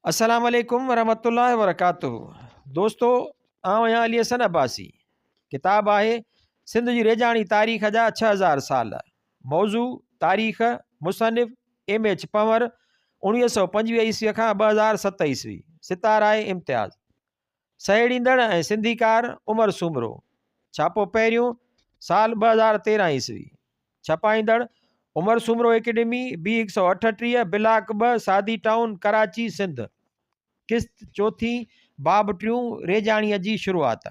अस्सलाम वालेकुम वरहमतुल्लाहि वबरकातुहू। दोस्तों, आउं आहियां अली हसन अब्बासी। किताब आहे सिंध जी रेजाणी तारीख़ जा 6000 साल। मौज़ू तारीख़ मुसनिफ़ M.H. पंवर 1925 ईस्वी खां 2007 ईस्वी। सितार आहे इम्तियाज़। सहेड़ींदड़ ऐं सिंधीकार उमर सूमरो। छापो पहिरियों साल 2013 ईस्वी। छपाईंदड़ उमर सूमरो एकेडमी B138 ब्लाक 2 सादी टाउन कराची सिंध। किस्त चौथी बाब टियों रेजाणीअ जी शुरूआत।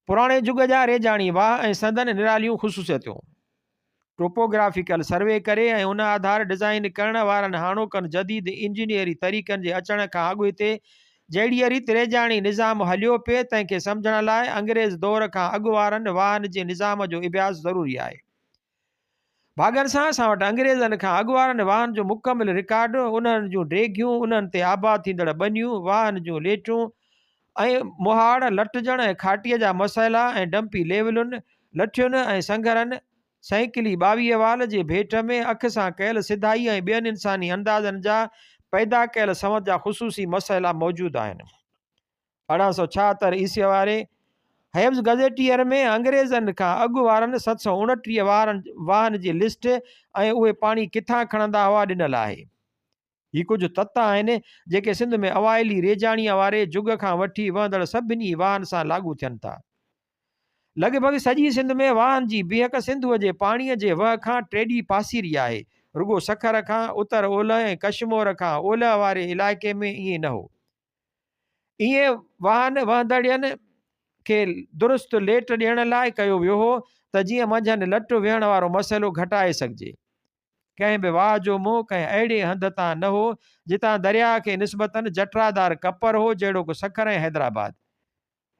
पुराणे जुग जा रेजाणी वाह ऐं संदन निरालियूं ख़ुशूसियतूं। टोपोग्राफिकल सर्वे करे ऐं उन आधार डिज़ाइन करण वारनि हाणोकनि जदीद इंजीनियरी तरीक़नि जे अचण खां अॻु हिते जहिड़ीअ रीति रेजाणी निज़ाम हलियो पिए तंहिंखे सम्झण लाइ अंग्रेज़ दौर खां अॻु वारनि वाहन जे निज़ाम जो इब्यास ज़रूरी आहे। भागनि सां असां वटि अंग्रेज़नि खां अॻु वारनि वाहन जो मुकमिल रिकॉर्ड, उन्हनि जूं ड्रेगियूं, उन्हनि ते आबाद थींदड़ बनियूं, वाहन जूं लेटूं ऐं मुहाड़ लटजण ऐं खाटीअ जा मसइला ऐं डंपी लेवलुनि लठियुनि ऐं संघरनि साइकिली 22 वाल जे भेट में अख सां कयल सिधाई ऐं ॿियनि इंसानी अंदाज़नि जा पैदा कयल समझ जा ख़ुसूसी मसइला मौजूदु आहिनि। 1876 ईस्वी वारे हैव्स गज़ेटियर में अंग्रेज़नि खां अॻु वारनि 729 वाहन जी लिस्ट ऐं उहे पाणी किथां खणंदा हुआ ॾिनल आहे। ही कुझु तत आहिनि जेके सिंध में अवाइली रेजाणीअ वारे जुग खां वठी वहंदड़ सभिनी वाहन सां लागू थियनि था। लॻभॻि सॼी सिंध में वाहन जी बीहक सिंधूअ जे पाणीअ जे वह खां टेॾी पासीरी आहे। रुगो सखर खां उतर ओलह ऐं कश्मोर खां ओलह वारे इलाइक़े में ईअं न हो। ईअं वाहन वहंदड़नि खे दुरुस्त लेट ॾियण लाइ कयो वियो हो त जीअं मंझंदि लट वेहण वारो मसइलो घटाए सघिजे। कंहिं बि वाह जो मुंहुं कंहिं अहिड़े हंध तां न हो जितां दरिया खे निस्बतन जटरादार कपर हो जहिड़ो सखर ऐं हैदराबाद।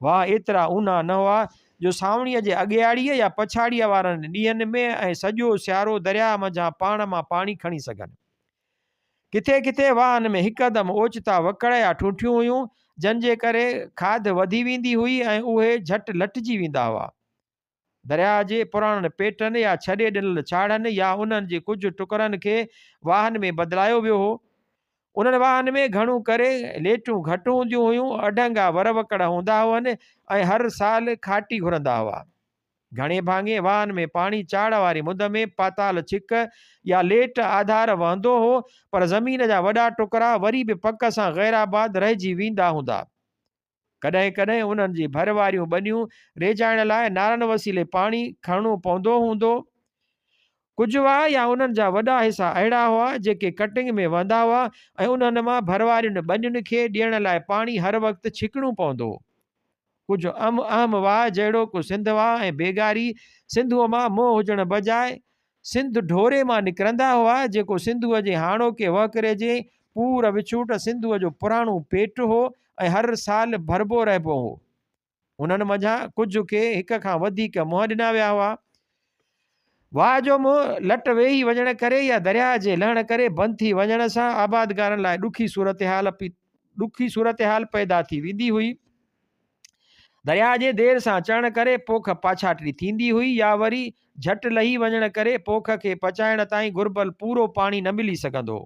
वाह एतिरा ऊना न हुआ जो सावणीअ जे अॻियाड़ीअ या पछाड़ीअ वारनि ॾींहंनि में ऐं सॼो सियारो दरिया मंझां पाण मां पाणी खणी सघनि। किथे किथे वाहन में हिकदमि ओचिता वकड़ या ठूठियूं हुयूं जंहिंजे करे खाध वधी वेंदी हुई ऐं उहे झटि लटिजी वेंदा हुआ। दरिया जे पुराणनि पेटनि या छॾे ॾिनल छाड़नि या उन्हनि जे कुझु टुकरनि खे वाहन में बदिलायो वियो हो। उन्हनि वाहन में घणो करे लेटूं घटि हूंदियूं हुयूं, अढंगा वरवकड़ हूंदा हुअनि ऐं हर साल खाटी घुरंदा हुआ। घणे भाङे वाहन में पाणी चाड़ वारी मुंद में पाताल छिक या लेट आधार वहंदो हो, पर ज़मीन जा वॾा टुकड़ा वरी बि पक सां गैराबाद रहिजी वेंदा हूंदा। कॾहिं कॾहिं उन्हनि जी भर वारियूं बनियूं रेजाइण लाइ नारनि वसीले पाणी खणणो पवंदो हूंदो। कुझु हुआ या उन्हनि जा वॾा हिसा अहिड़ा हुआ जेके कटिंग में वहंदा हुआ ऐं उन्हनि मां भर वारियुनि बनियुनि खे ॾियण लाइ पाणी हर वक़्तु छिकणो पवंदो हो। कुझु अहम वाह जहिड़ो को सिंध वाह ऐं बेगारी सिंधूअ मां मोह हुजण बजाए सिंध ढोरे मां निकिरंदा हुआ जेको सिंधूअ जे हाणोके वहकिरे जे पूर विछूट सिंधूअ जो पुराणो पेट हो ऐं हर साल भरबो रहिबो हो। उन्हनि मंझां कुझु खे हिक खां वधीक मुंहं ॾिना विया हुआ। वाह जो मुंहुं लट वेही वञण करे या दरिया जे लहण करे बंदि थी वञण सां आबादगारनि लाइ ॾुखी सूरत हाल पैदा थी वेंदी हुई। दरिया जे देर सां अचण करे पोख पाछाटी थींदी हुई या वरी झटि लही वञण करे पोख खे पचाइण ताईं घुर्बल पूरो पाणी न मिली सघंदो।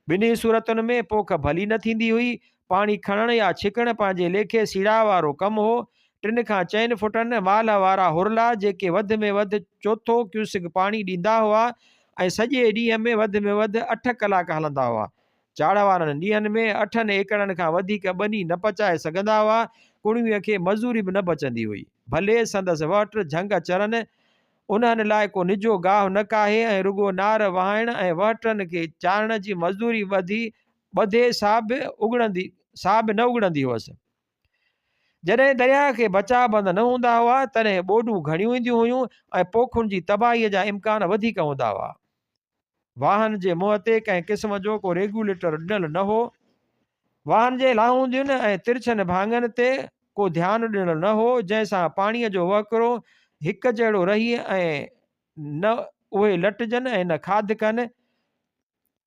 ॿिन्ही सूरतुनि में पोख भली न थींदी हुई। पाणी खणण या छिकण पंहिंजे लेखे सीड़ा वारो कमु हो। 3 खां 4 फुटनि माल वारा हुरला जेके वधि में वधि चोथो क्यूसिक पाणी ॾींदा हुआ ऐं सॼे ॾींहं में वधि 8 कलाक हलंदा हुआ। चाड़ वारनि ॾींहंनि में 8 एकड़नि खां वधीक ॿनी न पचाए सघंदा हुआ। कुड़ीअ खे मज़ूरी बि न बचंदी हुई। भले संदसि वटि झंग चरनि, उन्हनि लाइ को निजो गाह न काहे ऐं रुगो नार वहाइण ऐं वटनि खे चाढ़ण जी मज़दूरी ॿधे साह बि न उगड़ंदी हुअसि। जॾहिं दरिया खे बचा बंद न हूंदा हुआ तॾहिं ॿोॾूं घणियूं ईंदियूं हुयूं ऐं पोखुनि जी तबाहीअ जा इम्कान वधीक हूंदा हुआ। वाहन जे मुंहं ते कंहिं क़िस्म जो को रेगुलेटर ॾिनल न हो। वाहन जे लाहूंदियुनि ऐं तिरछनि भाङनि ते को ध्यानु ॾिनल न हो जंहिंसां पाणीअ जो वकिरो हिकु जहिड़ो रही ऐं न उहे लटिजनि ऐं न खाध कनि।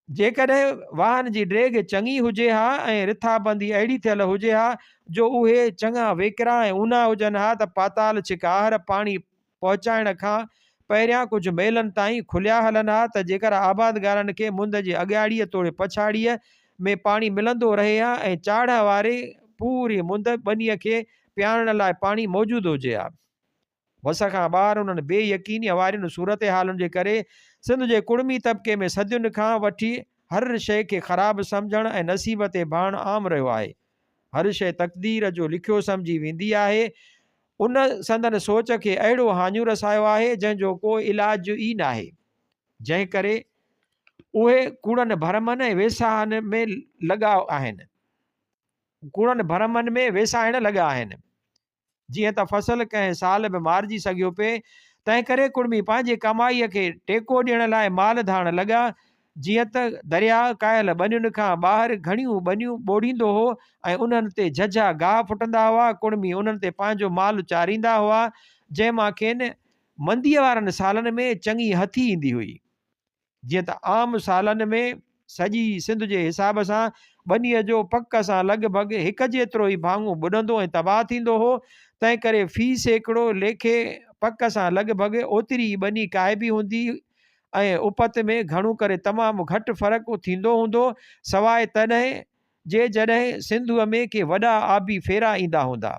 जेकॾहिं वाहन जी ड्रेग चङी हुजे हा ऐं रिथाबंदी अहिड़ी थियल हुजे हा जो उहे चङा वेकिरा ऐं ऊना हुजनि हा त पाताल छिकार पाणी पहुचाइण खां पहिरियां कुझु मेलनि ताईं खुलिया हलनि हा त जेकर आबादगारनि खे मुंद जे अॻियाड़ीअ तोड़े पछाड़ीअ में पाणी मिलंदो रहे हा ऐं चाढ़ वारे पूरी मुंद ॿनीअ खे पीआरण लाइ पाणी मौजूदु हुजे हा। वस खां ॿाहिरि उन्हनि बेयकीनी वारियुनि सूरत हालुनि जे करे सिंध जे कुड़मी तबिके में सदियुनि खां वठी हर शइ खे ख़राबु सम्झणु ऐं नसीब ते भाणु आम रहियो आहे। हर शइ तक़दीर जो लिखियो सम्झी वेंदी आहे। उन संदन सोच खे अहिड़ो हाञू रसायो आहे जंहिंजो को इलाज ई न आहे। जंहिं करे उहे कूड़नि भरमनि ऐं वेसाहनि में लॻा आहिनि, कूड़नि भरमनि में वेसाइण लॻा आहिनि। जीअं त फ़सुलु कंहिं साल बि मारिजी सघियो पिए, तंहिं करे कुड़मी पंहिंजे कमाईअ खे टेको ॾियण लाइ माल धाण लॻा। जीअं त दरिया कायल ॿनियुनि खां ॿाहिरि घणियूं ॿनियूं ॿोड़ींदो हो ऐं उन्हनि ते झझा गाह फुटंदा हुआ, कुड़मी उन्हनि ते पंहिंजो माल चारींदा हुआ, जंहिंमां खेनि मंदीअ वारनि सालनि में चङी हथी ईंदी हुई। जीअं त आम सालनि में सॼी सिंध जे हिसाब सां ॿनीअ जो पक सां लॻभॻि हिकु जेतिरो ई भाङो ॿुॾंदो ऐं तबाह थींदो हो। तंहिं करे फी सैकड़ो लेखे पक सां लॻभॻि ओतिरी ई ॿनी काइबी हूंदी ऐं उपत में घणो करे तमामु घटि फ़र्क़ु थींदो हूंदो, सवाइ तॾहिं जॾहिं सिंधूअ में के वॾा आबी फेरा ईंदा हूंदा।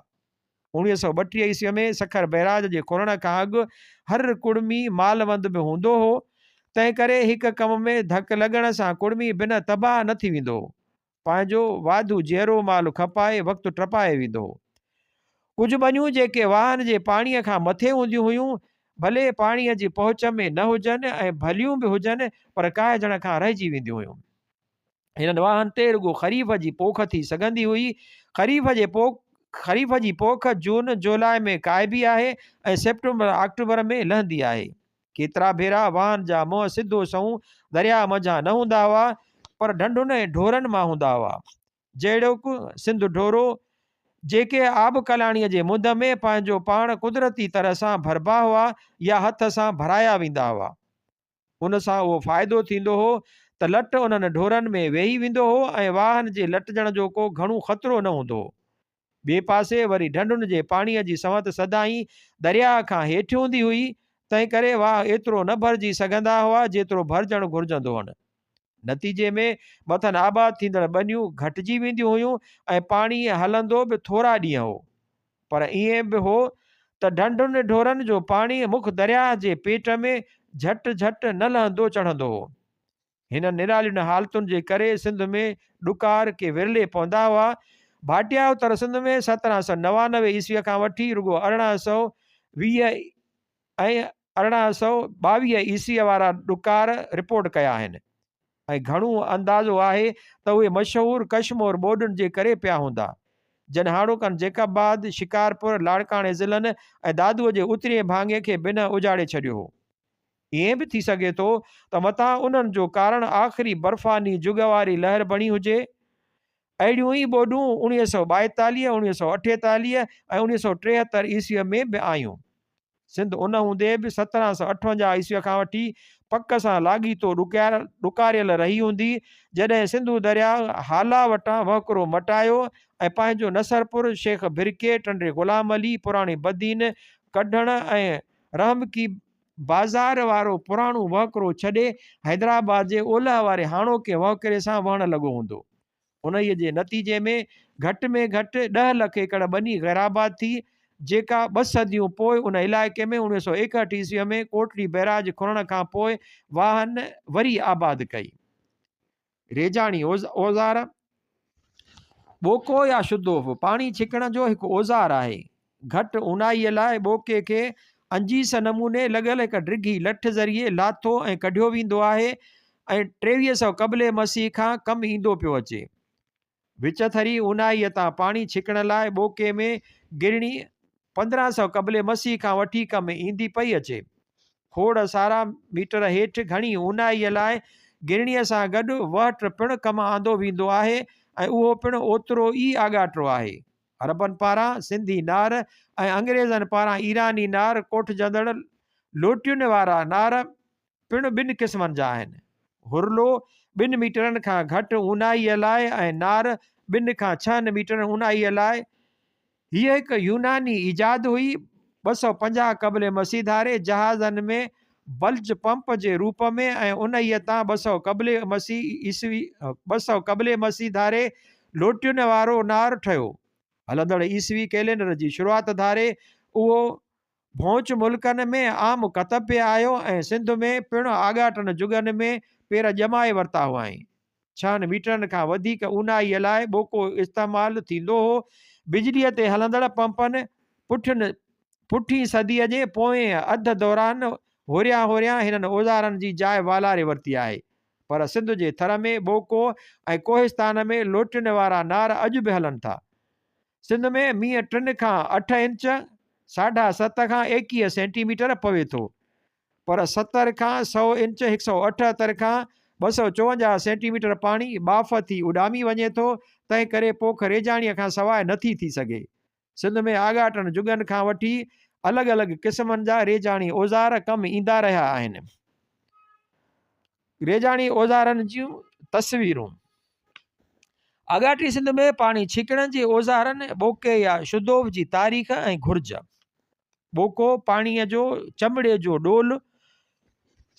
1932 ईस्वीअ में सखर बैराज जे खुलण खां अॻु हर कुड़मी मालवंद में हूंदो हो। तंहिं करे हिकु कम में धकु लॻण सां कुड़मी बिना तबाह न थी वेंदो, पंहिंजो वाधू जहिड़ो माल खपाए वक़्तु टपाए वेंदो। कुझु ॿनियूं जेके वाहन जे पाणीअ खां मथे हूंदियूं हुयूं, भले पाणीअ जी पहुच में न हुजनि ऐं भलियूं बि हुजनि, पर काइजण खां रहिजी वेंदियूं हुयूं। हिननि वाहन ते रुॻो ख़रीफ़ जी पोख थी सघंदी हुई। ख़रीफ़ जी पोख जून जुलाई में काइबी आहे ऐं सेप्टेंबर अक्टूबर में लहंदी आहे। केतिरा भेरा वाहन जा मुंहं सिधो सहूं दरिया मंझां न हूंदा हुआ, पर ढंढुनि ऐं ढोरनि मां हूंदा हुआ। जहिड़ो सिंध ढोरो जेके आब कलाणीअ जे मुंद में पंहिंजो पाण कुदरती तरह सां भरबा हुआ या हथ सां भराया वेंदा हुआ। उन सां उहो फ़ाइदो थींदो हो त लट उन्हनि ढोरनि में वेही वेंदो हो ऐं वाहन जे लटजण जो को घणो ख़तरो न हूंदो हो। ॿिए पासे वरी ढंढुनि जे पाणीअ जी सवंत सदाई दरिया खां हेठि हूंदी हुई, तंहिं करे वाह एतिरो न भरिजी सघंदा हुआ जेतिरो भरिजणु घुरिजंदो हुअनि। नतीजे में मथनि आबाद थींदड़ ॿनियूं घटिजी वेंदियूं हुयूं ऐं पाणी हलंदो बि थोरा ॾींहं हो। पर ईअं बि हो त ढंढुनि ढोरनि जो पाणी मुख दरिया जे पेट में झटि झटि न लहंदो चढ़ंदो हो। हिन निरालियुनि हालतुनि जे करे सिंध में ॾुकार के विरले पवंदा हुआ। भाटिया उत्तर सिंध में 1799 ईस्वीअ खां वठी रुॻो 1820 ऐं 1822 ईस्वीअ वारा ॾुकार रिपोर्ट कया आहिनि ऐं घणो अंदाज़ो आहे त उहे मशहूरु कश्मोर ॿोॾुनि जे करे पिया हूंदा, जन हाणोकनि जेकबाद, शिकारपुर, लाड़काणे ज़िलनि ऐं दादूअ जे उतरीअ भाङे खे बिना उजाड़े छॾियो हो। ईअं बि थी सघे थो त मथां उन्हनि जो कारण आख़िरी बर्फ़ानी जुग वारी लहर बणी हुजे। अहिड़ियूं ई ॿोॾूं 1942, 1948 ऐं 1973 ईस्वीअ में बि आयूं। सिंध उन हूंदे बि 1758 ईस्वीअ खां वठी पक सां लाॻीतो ॾुकारियल रही हूंदी, जॾहिं सिंधू दरिया हाला वटां वहकिरो मटायो ऐं पंहिंजो नसरपुर, शेख भिरके, टंडे ग़ुलाम अली, पुराणी बदीन कढण ऐं रहमकी बाज़ार वारो पुराणो वहकिरो छॾे हैदराबाद जे ओलह वारे हाणोके वहकिरे सां वहणु लॻो हूंदो। उन्हीअ जे नतीजे में घटि 10 लख एकड़ ॿनी गैराबाद थी, जेका 2 सदियूं पोइ उन इलाइक़े में 1961 ईस्वीअ में कोटड़ी बैराज खुलण खां पोइ वाहन वरी आबाद कई। रेजाणी औज़ार ॿोको या शुद्धोफ पाणी छिकण जो हिकु औज़ार आहे। घटि ऊनाईअ लाइ ॿोके खे अंजीस नमूने लॻियल हिकु डिघी लठ ज़रिए लाथो ऐं कढियो वेंदो आहे ऐं 2300 क़बले मसीह खां कमु ईंदो पियो अचे। विच थरी ऊनाईअ तां पाणी छिकण लाइ ॿोके में गिरणी 1500 क़बले मसीह खां वठी कमु ईंदी पई अचे। खोड़ सारा मीटर हेठि घणी ऊनाईअ लाइ गिरणीअ सां गॾु वहट पिणु कमु आंदो वेंदो आहे ऐं उहो पिणु ओतिरो ई आॻाटो आहे। अरबनि पारां सिंधी नार ऐं अंग्रेज़नि पारां ईरानी नार कोठजंदड़ लोटियुनि वारा नार पिणु 2 क़िस्मनि जा आहिनि। हुरलो 2 मीटरनि खां घटि ऊनाईअ लाइ ऐं नार 2 खां 6 मीटर ऊनाईअ लाइ। हीअ हिकु यूनानी ईजाद हुई। 250 क़बले मसीह धारे जहाज़नि में बल्ज पंप जे रूप में ऐं उन्हीअ तां 200 क़बले मसीह धारे लोटियुनि वारो नार ठहियो। हलंदड़ ईसवी कैलेंडर जी शुरूआति धारे उहो भोंच मुल्कनि में आम कतब पे आयो ऐं सिंध में पिणु आगाटनि जुगनि में पेर ॼमाए वरिता हुआ आहिनि। 6 मीटरनि खां वधीक ऊनाईअ लाइ ॿोको इस्तेमालु थींदो हो। बिजलीअ ते हलंदड़ पंपनि पुठी सदीअ जे पोएं अध दौरान होरियां हिननि औज़ारनि जी जाइ वालारे वरिती आहे। पर सिंध जे थर में ॿोको ऐं कोहिस्तान में लोटियुनि वारा नार अॼु बि हलनि था। सिंध में मींहं 3 खां 8 इंच 7.5 खां 21 सेंटीमीटर पवे थो, पर 70 खां 100 इंच 178 खां 254 सेंटीमीटर पाणी बाफ़ थी उॾामी वञे थो। तंहिं करे पोख रेजाणीअ खां सवाइ नथी थी सघे। सिंध में आगाटनि जुगनि खां वठी अलॻि अलॻि क़िस्मनि जा रेजाणी औज़ार कमु ईंदा रहिया आहिनि। रेजाणी औज़ारनि जूं तस्वीरूं। आगाटी सिंध में पाणी छिकण जे औज़ारनि ॿोके या शुद्धोफ जी तारीख़ ऐं घुर्ज। ॿोको पाणीअ जो चमड़े जो डोल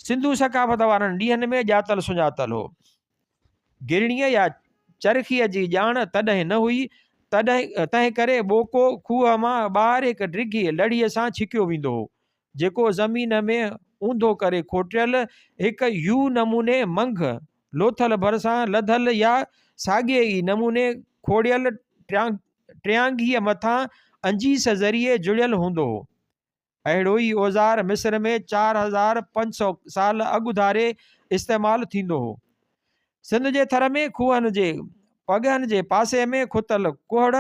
सिंधू सकाफ़त वारनि ॾींहंनि में ॼातल सुञातल हो। गिरणीअ या चरखीअ जी ॼाण तॾहिं न हुई, तंहिं करे ॿोको खूह मां ॿाहिरि हिकु डिघी लड़ीअ सां छिकियो वेंदो हो, जेको ज़मीन में ऊंधो करे खोटियल हिकु यू नमूने मंघ लोथल भरिसां लधल या साॻिए ई नमूने खोड़ियल टियांगीअ मथां अंजीस ज़रिए जुड़ियल हूंदो हो। अहिड़ो ई औज़ार मिस्र में 4500 साल अॻु धारे इस्तेमालु थींदो हो। सिंध जे थर में खूहनि जे पगनि जे पासे में खुतल कुहड़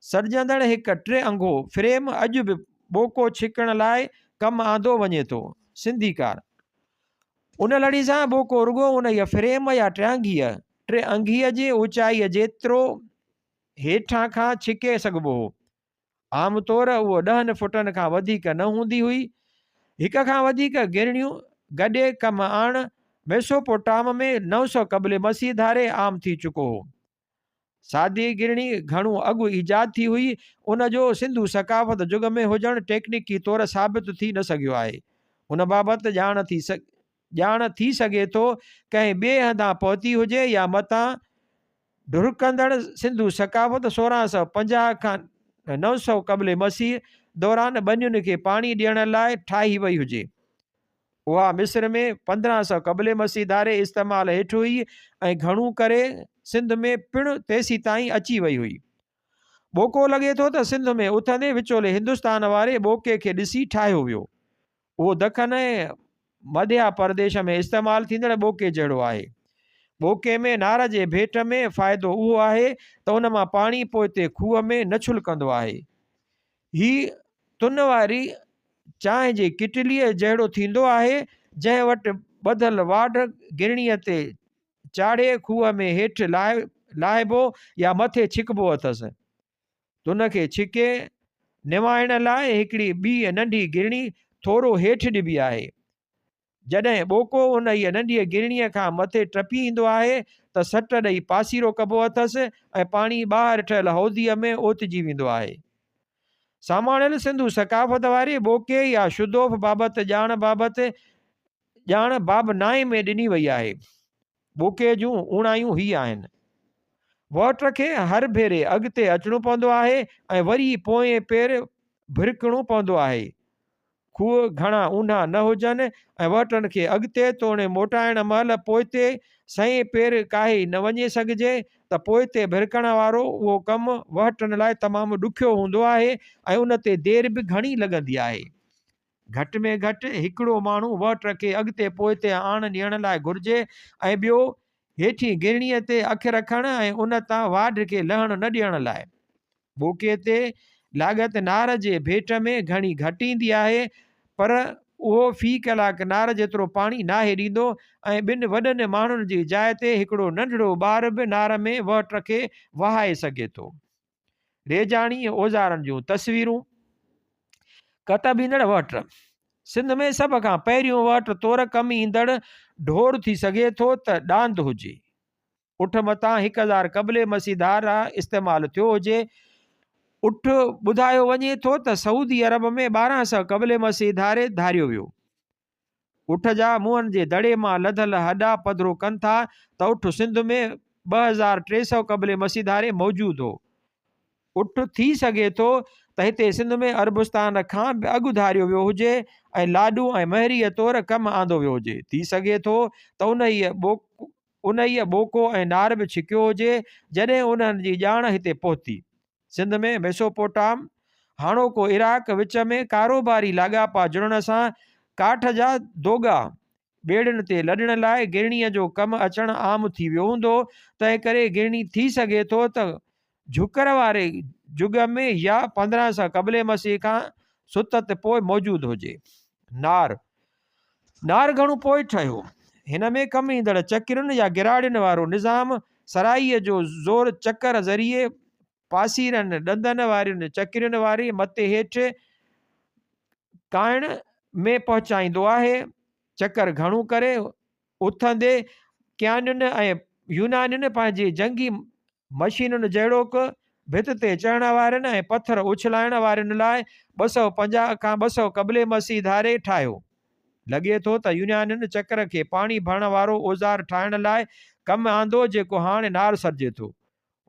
सॾजंदड़ हिकु 3 अंगो फ्रेम अॼु बि ॿोको छिकण लाइ कमु आंदो वञे थो। सिंधीकार उन लड़ी सां ॿोको रुगो उन फ्रेम या टियांगीअ 3 अंगीअ जे ऊचाईअ जेतिरो हेठां खां छिके सघिबो हो। आमतौर उहो 10 फुटनि खां वधीक न हूंदी हुई। हिक खां वधीक गिरणियूं गॾे कम आण मेसोपोटाम में 900 क़बले मसीह धारे आम थी चुको हो। सादी गिरणी घणो अॻु ईजाद थी हुई, उन जो सिंधू सकाफ़त जुग में हुजणु टेक्निकी तौर साबित थी न सघियो आहे। उन बाबति ॼाण थी सघे थो कंहिं ॿिए हंधां पहुती हुजे या मतां ढुरकंदड़ सिंधू सकाफ़त 1650 खां 900 क़बले मसीह दौरान ॿनियुनि खे पाणी ॾियण लाइ ठाही वई हुजे। उहा मिस्र में 1500 क़बले मसीह धारे इस्तेमालु हेठि हुई ऐं घणो करे सिंध में पिणु तेसी ताईं अची वई हुई। ॿोको लॻे थो त सिंध में उथंदे विचोले हिंदुस्तान वारे ॿोके खे ॾिसी ठाहियो वियो। उहो दखन ऐं मध्य प्रदेश में इस्तेमालु थींदड़ ॿोके जहिड़ो आहे। ॿोके में नार जे भेट में फ़ाइदो उहो आहे त उन मां पाणी पोइ ते खूह में न छुलकंदो आहे। ही तुन वारी चांहि जी किटलीअ जहिड़ो थींदो आहे, जंहिं वटि ॿधल वाढ गिरणीअ ते चाढ़े खूह में हेठि लाहिबो या मथे छिकबो अथसि। तुन खे छिके निवाइण लाइ हिकिड़ी ॿी नंढी गिरणी थोरो हेठि ॾिबी आहे। जॾहिं ॿोको उन इहा नंढीअ गिरणीअ खां मथे टपी ईंदो आहे त सट ॾेई पासीरो कबो अथसि ऐं पाणी ॿाहिरि ठहियल हौदीअ में ओतिजी वेंदो आहे। सामान्य सिंधू सकाफ़त वारे ॿोके या शुद्धोफ बाबति ॼाण बाब 9 में ॾिनी वई आहे। ॿोके जूं उणायूं ही आहिनि। वॉटर खे हर भेरे अॻिते अचिणो पवंदो आहे ऐं वरी पोएं पेर भिरकणो पवंदो आहे। खूह घणा ऊन्हा न हुजनि ऐं वॉटरनि खे अॻिते तोड़े मोटाइण महिल पोइते सहें पेर काहे न वञे सघिजे त पोइते भिरकण वारो उहो कमु वहटनि लाइ तमामु ॾुखियो हूंदो आहे ऐं उन ते देरि बि घणी लॻंदी आहे। घटि में घटि हिकिड़ो माण्हू वॉटर खे अॻिते पोइते आण ॾियण लाइ घुरिजे ऐं ॿियो हेठी गिरणीअ ते अखि रखण ऐं उन तां वाढ खे लहण न ॾियण लाइ। ॿोके ते लाॻत नार जे भेट में घणी घटि ईंदी आहे, पर उहो फ़ी कलाक नार जेतिरो पाणी नाहे ॾींदो ऐं 2 वॾनि माण्हुनि जी जाइ ते हिकिड़ो नंढड़ो ॿार बि नार में वॉटर खे वहाए सघे थो। रेजाणी औज़ारनि जूं तस्वीरूं। कतब ईंदड़ वॉटर। सिंध में सभ खां पहिरियों वॉटर तौर कमु ईंदड़ ढोर थी सघे थो त ॾांद हुजे। उठ मथां 1000 क़बले मसीह धारा इस्तेमालु थियो हुजे। उठ ॿुधायो वञे थो त सऊदी अरब में 1200 क़बले मसीह धारे धारियो वियो। उठ जा मुंहनि जे दड़े मां लधल हॾा पधरो कनि था त उठ सिंध में 2300 क़बले मसीह धारे मौजूदु हो। उठ थी सघे थो त हिते सिंध में अरबुस्तान खां अॻु धारियो वियो हुजे ऐं लाॾू ऐं महरीअ तौरु कमु आंदो वियो हुजे। थी सघे थो त उन ई ॿोको ऐं नार बि छिकियो हुजे जॾहिं उन्हनि जी ॼाण हिते पहुती। सिंध में मेसोपोटाम हाणोको इराक विच में कारोबारी लाॻापा जुड़ण सां काठ जा दोगा ॿेड़ियुनि ते लॾण लाइ गिरणीअ जो कमु अचणु आम थी वियो हूंदो। तंहिं करे गिरणी थी सघे थो त झुकर वारे जुग में या 1500 क़बले मसीह खां सुतत पोइ मौजूदु हुजे। नार घणो पोइ ठहियो। हिन में कमु ईंदड़ चकिरियुनि या गिराड़ियुनि वारो निज़ाम सराईअ जो ज़ोर चकर ज़रिए पासीरनि ॾंदनि वारियुनि चकिरियुनि वारी मथे हेठि काइण में पहुचाईंदो आहे। चकर घणो करे उथंदे क्यानियुनि ऐं यूनानियुनि पंहिंजी जंगी मशीनुनि जहिड़ोक भित ते चढ़ण वारनि ऐं पथर उछलाइण वारनि लाइ 250 खां 200 क़बले मसीह धारे ठाहियो। लॻे थो त यूनानियुनि चकर खे पाणी भरण वारो औज़ार ठाहिण लाइ कमु आंदो जेको हाणे नार सॾिजे थो।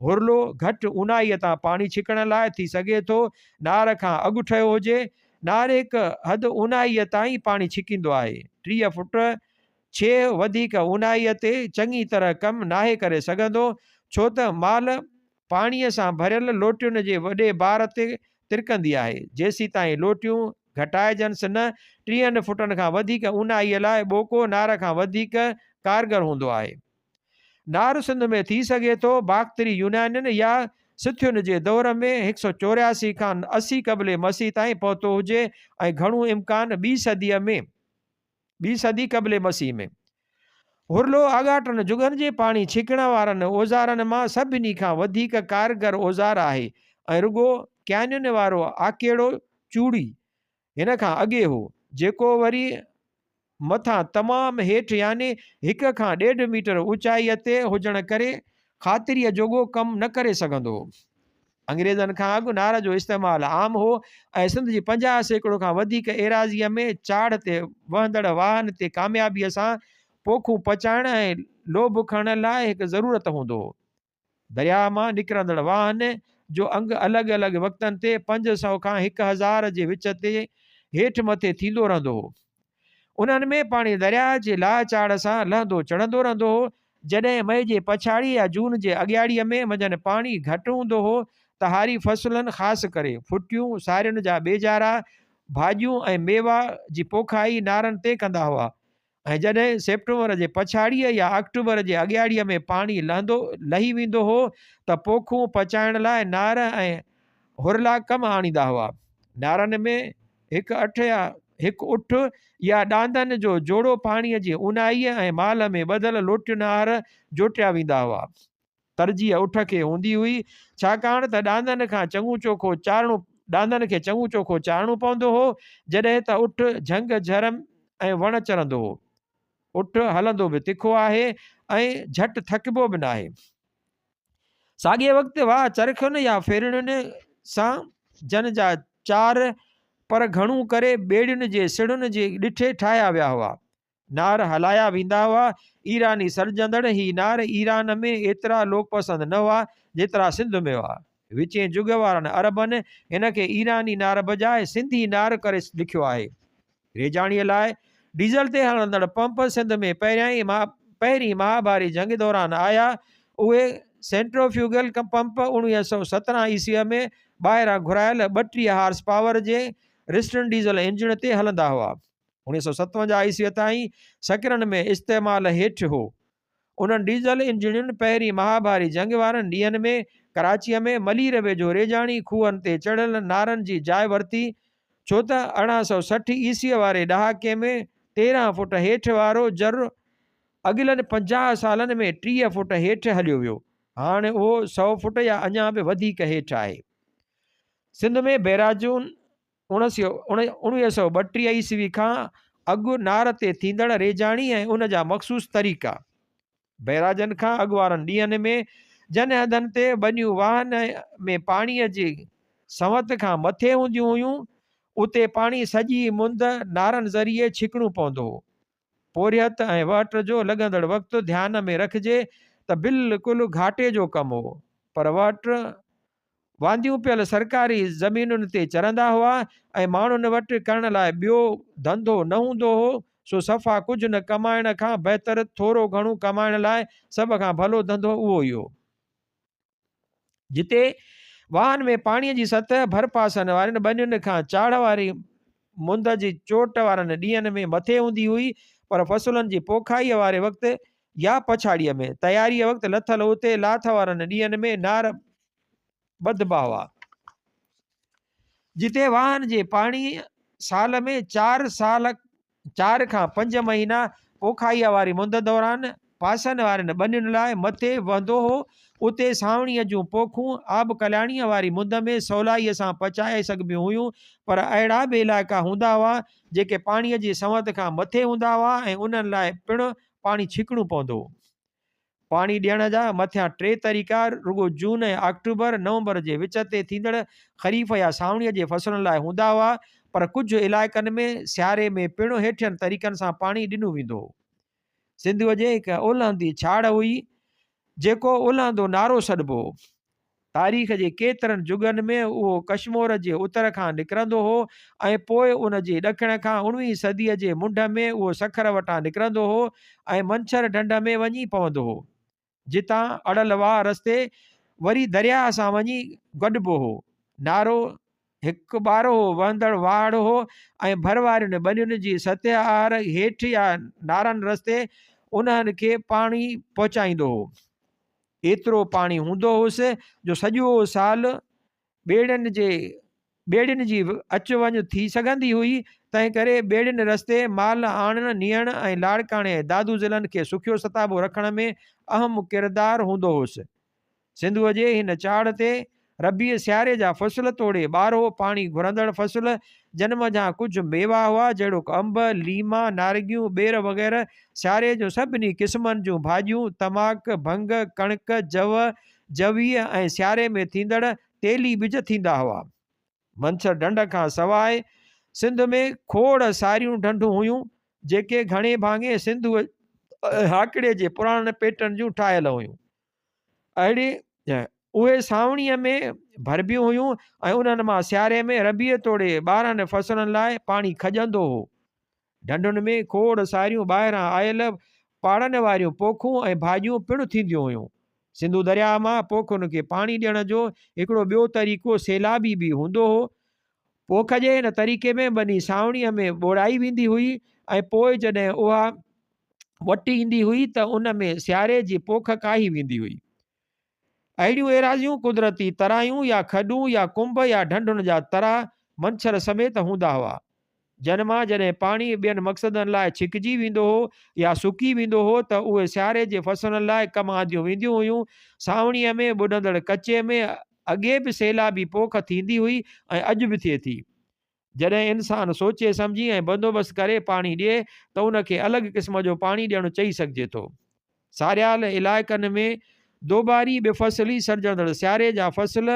हुरलो घटि ऊनाईअ तां पाणी छिकण लाइ थी सघे थो नार खां अॻु ठहियो हुजे। नार हिकु हदि ऊनाईअ ताईं पाणी छिकींदो आहे। 30 फुट 6 वधीक ऊनाईअ ते चङी तरह कमु नाहे करे सघंदो, छो त माल पाणीअ सां भरियल लोटियुनि जे वॾे बार ते तिरकंदी आहे। जेसीं ताईं लोटियूं घटाइजन्स न 30 फुटनि खां वधीक ऊनाईअ लाइ ॿोको नार खां वधीक कारगर हूंदो आहे। नार सिंध में थी सघे थो बाख़्तरी यूनानियुनि या सिथियुनि जे दौर में 184 खां 80 क़बले मसीह ताईं पहुतो हुजे ऐं घणो इम्कान 2 सदी क़बले मसीह में। हुरलो आगाटनि जुगनि जे पाणी छिकण वारनि औज़ारनि मां सभिनी खां वधीक कारगर औज़ार आहे ऐं रुगो क्यानियुनि वारो आकेड़ो चूड़ी हिन खां अॻे हो, जेको वरी मथां तमामु हेठि यानी 1 खां 1.5 मीटर ऊचाईअ ते हुजण करे ख़ातिरीअ जोॻो कमु न करे सघंदो हो। अंग्रेज़नि खां अॻु नार जो इस्तेमालु आम हो ऐं सिंध जी 50% खां वधीक एराज़ीअ में चाढ़ ते वहंदड़ वाहन ते कामयाबीअ सां पोखूं पचाइण ऐं लोभ खणण लाइ हिकु ज़रूरत हूंदो हो। दरिया मां निकिरंदड़ वाहन जो अंग अलॻि अलॻि वक़्तनि ते 500 खां 1000 जे विच ते हेठि मथे थींदो रहंदो हो। उन्हनि में पाणी दरिया जे लाह चाढ़ सां लहंदो चढ़ंदो रहंदो हो। जॾहिं मई जे पछाड़ी या जून जे अॻियाड़ीअ में मंझंदि पाणी घटि हूंदो हो त हारी फसुलनि ख़ासि करे फुटियूं सारियुनि जा ॿेजारा भाॼियूं ऐं मेवा जी पोखाई नारनि ते कंदा हुआ ऐं जॾहिं सेप्टेंबर जे पछाड़ीअ या अक्टूबर जे अॻियाड़ीअ में पाणी लही वेंदो हो त पोखूं पचाइण लाइ नार ऐं हुरला कमु आणींदा हुआ। नारनि में हिकु उठ या ॾांदनि जो जोड़ो पाणीअ जी ऊनाईअ ऐं माल में ॿधल लोटियुनि आर जोटिया वेंदा हुआ। तरजीह उठ खे हूंदी हुई छाकाणि त ॾांदनि खे चङो चोखो चाढ़णो पवंदो हो, जॾहिं त उठ झंग झरम ऐं वण चरंदो हो। उठ हलंदो बि तिखो आहे ऐं झटि थकिबो बि न आहे। साॻिए वक़्तु वाह चरखुनि या फेरणियुनि सां जन जा 4 पर घणो करे ॿेड़ियुनि जे सिड़ुनि जे ॾिठे ठाहिया विया हुआ। नार हलाया वेंदा हुआ। ईरानी सर्जंदड़ ही नार ईरान में एतिरा लोक पसंदि न हुआ जेतिरा सिंध में हुआ। विचें जुग वारनि अरबनि हिन खे ईरानी नार बजाए सिंधी नार करे लिखियो आहे। रेजाणीअ लाइ डीज़ल ते हलंदड़ पंप सिंध में पहिरीं महाभारी जंग दौरान आया। उहे सेंट्रोफ्यूगल पंप 1917 ईस्वीअ में ॿाहिरां घुरायल 32 हार्स पावर जे रिस्टन डीज़ल इंजन ते हलंदा हुआ। 1957 ईस्वीअ ताईं सकिरनि में इस्तेमाल हेठि हो। उन्हनि डीज़ल इंजननि पहिरीं महाभारी जंग वारनि ॾींहंनि में कराचीअ में मलीर वेझो रेजाणी खूहनि ते चढ़ियल नारनि जी जाइ वरिती, छो त 1860 ईस्वीअ वारे ॾहाके में 13 फुट हेठि वारो जर अॻिलनि 50 सालनि में 30 फुट हेठि हलियो वियो। हाणे उहो 100 फुट या अञा बि वधीक हेठि आहे। सिंध में बैराजून 1932 ईस्वी खां अॻु नार ते थींदड़ रेजाणी ऐं उन जा मख़सूस तरीक़ा। बैराजनि खां अॻु वारनि ॾींहंनि में जन हदनि ते बनियूं वाहन में पाणीअ जी संवत खां मथे हूंदियूं हुयूं। उते पाणी सॼी मुंद नारनि ज़रिए छिकणो पवंदो हो। पोरियत ऐं वट जो लॻंदड़ वक़्तु ध्यान में रखिजे त बिल्कुलु घाटे जो कमु हो, पर वट वांदियूं पियल सरकारी ज़मीनुनि ते चरंदा हुआ ऐं माण्हुनि वटि करण लाइ ॿियो धंधो न हूंदो हो, सो सफ़ा कुझु न कमाइण खां बहितर थोरो घणो कमाइण लाइ सभ खां भलो धंधो उहो ई हो। जिते वाहन में पाणीअ जी सतह भरपासनि वारनि ॿनियुनि खां चाढ़ वारी मुंद जी चोट वारनि ॾींहंनि में मथे हूंदी हुई, पर फ़सुलनि जी पोखाईअ वारे वक़्तु या पछाड़ीअ में तयारीअ वक़्तु लथल उते लाथ वारनि ॾींहंनि में नार ॿधबा हुआ। जिते वाहन जे पाणी साल में 4 खां 5 महीना पोखाईअ वारी मुंद दौरान पासनि वारनि ॿनियुनि लाइ मथे वहंदो हो, उते सावणीअ जूं पोखूं आब कल्याणीअ वारी मुंद में सवलाईअ सां पचाए सघबियूं हुयूं, पर अहिड़ा बि इलाइक़ा हूंदा हुआ जेके पाणीअ जी संवत खां मथे हूंदा हुआ ऐं उन्हनि लाइ पिणु पाणी छिकणो पवंदो हो। पाणी ॾियण जा मथियां 3 तरीक़ा रुगो जून ऐं अक्टूबर नवंबर जे विच ते थींदड़ ख़रीफ़ या सावणीअ जे फसलुनि लाइ हूंदा हुआ, पर कुझु इलाइक़नि में सियारे में पिणु हेठियनि तरीक़नि सां पाणी ॾिनो वेंदो हो। सिंधुअ जे हिकु ओलहंदी छाड़ हुई जेको ओलहंदो नारो सॾिबो हो। तारीख़ जे केतिरनि जुगनि में उहो कश्मीर जे उतर खां निकिरंदो हो ऐं पोइ उन जे ॾखिण खां 19वीं सदीअ जे मुंड में उहो सखर वटां निकिरंदो हो ऐं मंछर ढंढ में वञी पवंदो हो, जितां अड़ल वाह रस्ते वरी दरिया सां वञी गॾिबो हो। नारो हिकु ॿारो वहंदड़ वाड़ हो ऐं भरवारियुनि ॿनियुनि जी सतह आर हेठि या नारनि रस्ते उन्हनि खे पाणी पहुचाईंदो हो। एतिरो पाणी हूंदो हुअसि जो सॼो साल ॿेड़ियुनि जी अचु वञु थी सघंदी हुई, तंहिं करे ॿेड़ियुनि रस्ते माल आणणु नियण ऐं लाड़काणे दादू ज़िलनि खे सुखियो सताबो रखण में अहम किरदारु हूंदो हुअसि। सिंधुअ जे हिन चाड़ ते रबीअ सियारे जा फ़सुल तोड़े ॿारो पाणी घुरंदड़ फ़सुल जनम जा कुझु मेवा हुआ, जहिड़ो अंब, लीमा, नारगियूं, ॿेर वग़ैरह सियारे जो सभिनी क़िस्मनि जूं भाॼियूं, तमाक, भंग, कणिक, जव, जवीअ ऐं सियारे में थींदड़ तेली ॿिज थींदा हुआ। मंछर ढंढ खां सवाइ सिंध में खोड़ सारियूं ढंढूं हुयूं जेके घणे भाङे सिंधु हाकिड़े जे पुराणे पेटनि जूं ठाहियल हुयूं। अहिड़ी उहे सावणीअ में भरबियूं हुयूं ऐं उन्हनि मां सियारे में रबीअ तोड़े ॿारनि फ़सुलनि लाइ पाणी खजंदो हो। ढंढुनि में खोड़ सारियूं ॿाहिरां आयल पाड़नि वारियूं पोखूं ऐं भाॼियूं पिणु थींदियूं हुयूं। सिंधु दरिया मां पोखुनि खे पाणी ॾियण जो हिकिड़ो ॿियो तरीक़ो सैलाबी बि हूंदो हो। पोख जे हिन तरीक़े में ॿनी सावणीअ में ॿोड़ाई वेंदी हुई ऐं पोइ जॾहिं उहा वटी ईंदी हुई त उन में सियारे जी पोख काई वेंदी हुई। अहिड़ियूं एराज़ियूं कुदरती तरायूं या खॾूं या कुंभ या ढंढुनि जा तरा मंछर समेत हूंदा हुआ। जनमा जॾहिं पाणी ॿियनि मक़सदनि लाइ छिकिजी वेंदो हो या सुकी वेंदो हो त उहे सियारे जे फ़सुलनि लाइ कमु आंदियूं वेंदियूं हुयूं। सावणीअ में ॿुॾंदड़ कचे में अॻे बि सैलाबी पोख थींदी हुई ऐं अॼु बि थिए थी। जॾहिं इंसानु सोचे सम्झी ऐं बंदोबस्तु करे पाणी ॾिए त उनखे अलॻि क़िस्म जो पाणी ॾियणु चई सघिजे थो। सारियाल इलाइक़नि में दोबारी बेफ़सली सर्जंदड़ सियारे जा फ़सुल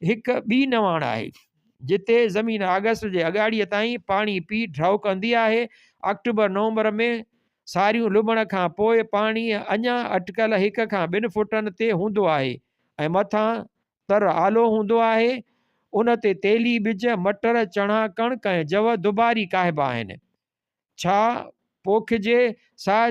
हिकु ॿी नवाण आहे, जिते ज़मीन अगस्त जे अॻाड़ीअ ताईं पाणी पी ड्राउ कंदी आहे। अक्टूबर नवंबर में सारियूं लुभण खां पोइ पाणी अञा अटकल 1 खां 2 फुटनि ते हूंदो आहे ऐं मथां तर आलो हूंदो आहे। उन ते तेली ॿिज, मटर, चणा, कणिक ऐं जव दुबारी काहिबा आहिनि। छा पोखिजे सा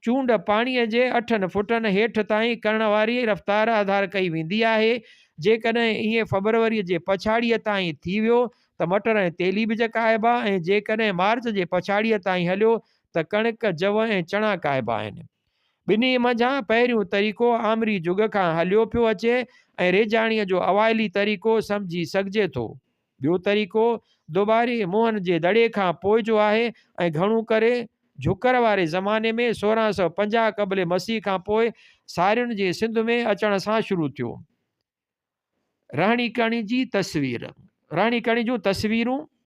चूंड पाणीअ जे 8 फुटनि हेठि ताईं करण वारी रफ़्तार आधार कई वेंदी आहे। जेकॾहिं ईअं फरवरीअ जे पछाड़ीअ ताईं थी वियो त मटर ऐं तेली ॿिज काइबा ऐं जेकॾहिं मार्च जे पछाड़ीअ ताईं हलियो त कणिक, जव ऐं चणा काइबा आहिनि। ॿिन्ही मंझां पहिरियों तरीक़ो आमरी जुग खां हलियो पियो अचे ऐं रेजाणीअ जो अवाइली तरीक़ो सम्झी सघिजे थो। ॿियो तरीक़ो दुबारी मोहन जे दड़े खां पोइ जो आहे ऐं घणो करे झुकर वारे ज़माने में 1650 क़ब्ल मसीह खां पोइ सारियुनि जे सिंध में अचण सां शुरू थियो। रहणी कहणी जी तस्वीर। रहणी कहणी जूं तस्वीरूं